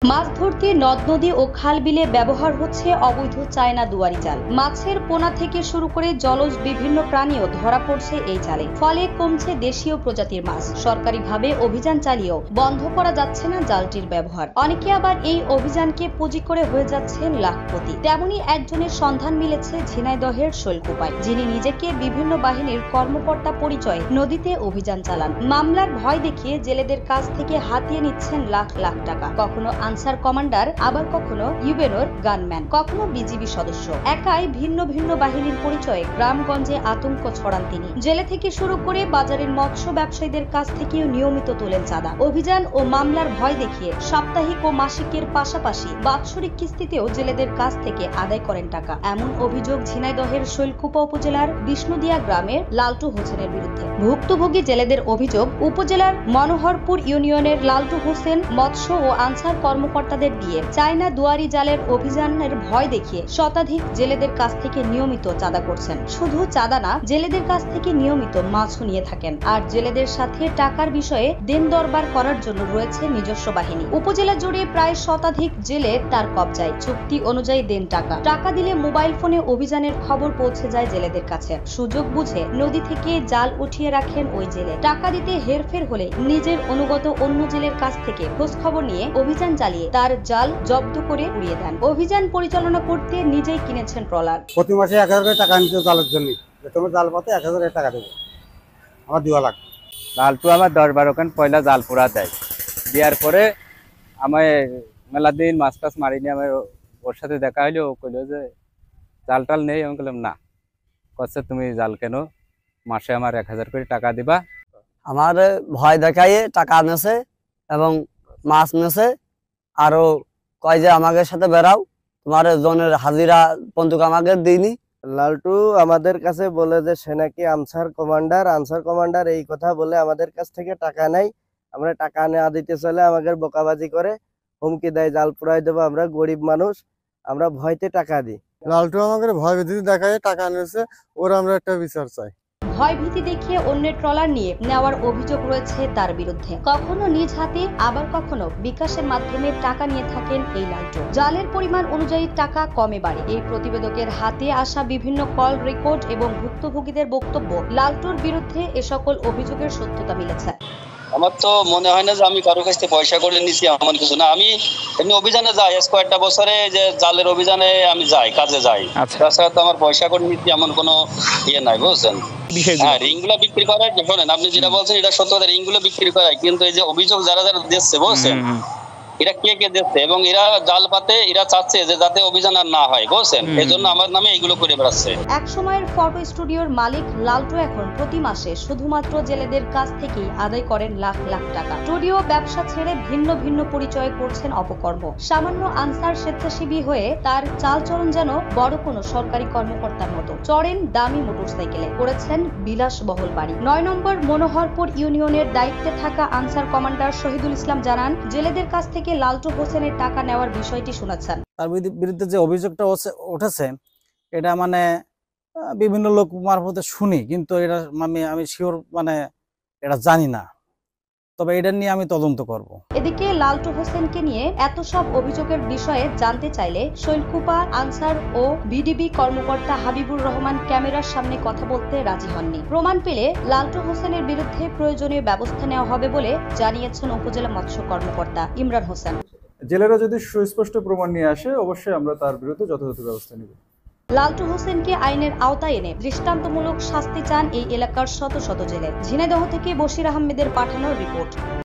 মাছ ধরতে নদ নদী ও খাল বিলে ব্যবহার হচ্ছে অবৈধ চায়না দুয়ারি জাল। মাছের পোনা থেকে শুরু করে জলজ বিভিন্ন প্রাণীও ধরা পড়ছে এই জালে। ফলে কমছে দেশীয় প্রজাতির মাছ। সরকারিভাবে অভিযান চালিয়েও বন্ধ করা যাচ্ছে না জালটির ব্যবহার। অনেকে আবার এই অভিযানকে পুঁজি করে হয়ে যাচ্ছেন লাখপতি। তেমনি একজনের সন্ধান মিলেছে ঝিনাইদহের শৈলকুপায়, যিনি নিজেকে বিভিন্ন বাহিনীর কর্মকর্তা পরিচয়ে নদীতে অভিযান চালান। মামলার ভয় দেখিয়ে জেলেদের কাছ থেকে হাতিয়ে নিচ্ছেন লাখ লাখ টাকা। কখনো আনসার কমান্ডার, আবার কখনো ইউবেনোর গানম্যান, কখনো বিজিবি সদস্য। একাই ভিন্ন ভিন্ন বাহিনীর পরিচয়ে গ্রামগঞ্জে আতঙ্ক ছড়ান তিনি। জেলে থেকে শুরু করে বাজারের মৎস্য ব্যবসায়ীদের কাছ থেকেও নিয়মিত তোলেন চাঁদা। অভিযান ও মামলার ভয় দেখিয়ে সাপ্তাহিক ও মাসিকের পাশাপাশি বাৎসরিক কিস্তিতেও জেলেদের কাছ থেকে আদায় করেন টাকা। এমন অভিযোগ ঝিনাইদহের শৈলকুপা উপজেলার বিষ্ণুদিয়া গ্রামের লালটু হোসেনের বিরুদ্ধে। ভুক্তভোগী জেলেদের অভিযোগ, উপজেলার মনোহরপুর ইউনিয়নের লালটু হোসেন মৎস্য ও আনসার কর্মকর্তাদের দিয়ে চায়না দুয়ারি জালের অভিযানের ভয় দেখিয়ে শতাধিক জেলেদের কাছ থেকে নিয়মিত চাঁদা করছেন। শুধু চাঁদা না, জেলেদের কাছ থেকে নিয়মিত মাছও নিয়ে থাকেন। আর জেলেদের সাথে টাকার বিষয়ে দেন দরবার করার জন্য রয়েছে নিজস্ব বাহিনী। উপজেলা জুড়ে প্রায় শতাধিক জেলে তার কবজায়। চুক্তি অনুযায়ী দেন টাকা দিলে মোবাইল ফোনে অভিযানের খবর পৌঁছে যায় জেলেদের কাছে। সুযোগ বুঝে নদী থেকে জাল উঠিয়ে রাখেন ওই জেলে। টাকা দিতে হেরফের হলে নিজের অনুগত অন্য জেলের কাছ থেকে খোঁজ খবর নিয়ে অভিযান চালিয়ে তার জাল জব্দ করে উড়িয়ে দেন। অভিযান পরিচালনা করতে নিজেই কিনেছেন ট্রলার। প্রতি মাসে 1000 করে টাকা নিতে জালের জন্য। তোমার জাল পাতে 1000 টাকা দেবো, আমার দেওয়া লাগবে। লালটু আমার 10-12 খান পয়লা জাল পুরা দেয়। দেওয়ার পরে আমায় মেলা দিন মাছ টাছ মারিনি। আমার ওর সাথে দেখা হইলো, ও কইলো যে জাল টাল নেই। আমি বললাম না। কচ্ছে তুমি জাল কেন, মাসে আমার 1000 করে টাকা দিবা। আমার ভয় দেখাইয়ে টাকা নেছে এবং মাছ নেছে। আরো কয় যে আমাদের সাথে বেড়াও, তোমার জনের হাজিরা বন্দুক আমাকে দিইনি। লালটু আমাদের কাছে বলে যে সে নাকি আনসার কমান্ডার এই কথা বলে আমাদের কাছ থেকে টাকা নেয়। আমরা টাকা নেওয়া দিতে চলে আমাদের বোকাবাজি করে হুমকি দেয়, জাল পুরাই দেবো। আমরা গরিব মানুষ, আমরা ভয়তে টাকা দিই। লালটু আমাদের ভয় ভীতি দেখায় টাকা নিয়েছে, ওর আমরা একটা বিচার চাই। ভয় ভীতি দেখিয়ে অন্যের ট্রলার নিয়ে নেওয়ার অভিযোগ রয়েছে তার বিরুদ্ধে। কখনো নিজ হাতে, আবার কখনো বিকাশের মাধ্যমে টাকা নিয়ে থাকেন এই লালটু। জালের পরিমাণ অনুযায়ী টাকা কমে বাড়ে। এই প্রতিবেদকের হাতে আসা বিভিন্ন কল রেকর্ড এবং ভুক্তভোগীদের বক্তব্য, লালটুর বিরুদ্ধে এ সকল অভিযোগের সত্যতা মিলেছে। আমার তো মনে হয় না যে আমি কারো কাছ থেকে পয়সা করে নিছি, এমন কিছু না। আমি এমনি অভিযানে যাই, কয়েকটা বছরে যে জালের অভিযানে আমি যাই, কাজে যাই। তাছাড়া তো আমার পয়সা করে নিচ্ছি এমন কোনো ইয়ে নাই, বুঝছেন। হ্যাঁ, রিং গুলা বিক্রি করায়, শোনেন আপনি যেটা বলছেন এটা সত্য কথা, রিং গুলো বিক্রি করায়। কিন্তু এই যে অভিযোগ যারা দিচ্ছে, বুঝছেন, এরা কে দিচ্ছে এবং এরা জাল পাতে, এরা চাচ্ছে যে যাতে অভিযান আর না হয়, বুঝছেন। এই জন্য আমার নামে এগুলো করে বেড়াচ্ছে। এক সময়ের ফটো স্টুডিওর মালিক লালটু এখন প্রতি মাসে শুধুমাত্র জেলেদের কাছ থেকেই আদায় করেন লাখ লাখ টাকা। স্টুডিও ব্যবসা ছেড়ে ভিন্ন ভিন্ন পরিচয়ে করছেন অপকর্ম। সামান্য আনসার স্বেচ্ছাসেবী হয়ে তার চালচলন যেন বড় কোনো সরকারি কর্মকর্তার মতো। চড়েন দামি মোটরসাইকেলে, করেছেন বিলাসবহুল বাড়ি। 9 নম্বর মনোহরপুর ইউনিয়নের দায়িত্বে থাকা আনসার কমান্ডার শহীদুল ইসলাম জানান, জেলেদের কাছ থেকে লালটু হোসেনের টাকা নেওয়ার বিষয়টি শোনাচ্ছেন। তার বিরুদ্ধে যে অভিযোগটা উঠেছে, এটা মানে বিভিন্ন লোক মারফতে শুনি, কিন্তু এটা আমি শিওর এটা জানি না। তবে এটা নিয়ে আমি তদন্ত করব। এদিকে লালটু হোসেনকে নিয়ে এত সব অভিযোগের বিষয়ে জানতে চাইলে শৈলকুপা আনসার ও বিডিবি কর্মকর্তা হাবিবুর রহমান ক্যামেরার সামনে কথা বলতে রাজি হননি। প্রমাণ পেলে লালটু হোসেনের বিরুদ্ধে প্রয়োজনীয় ব্যবস্থা নেওয়া হবে বলে জানিয়েছেন উপজেলা মৎস্য কর্মকর্তা ইমরান হোসেন। জেলেরা যদি সুস্পষ্ট প্রমাণ নিয়ে আসে, অবশ্যই আমরা তার বিরুদ্ধে যথাযথ ব্যবস্থা নেব। লালটু হোসেনকে আইনের আওতায় এনে দৃষ্টান্তমূলক শাস্তি চান এই এলাকার শত শত জেলে। ঝিনাইদহ থেকে বশির আহমেদের পাঠানো রিপোর্ট।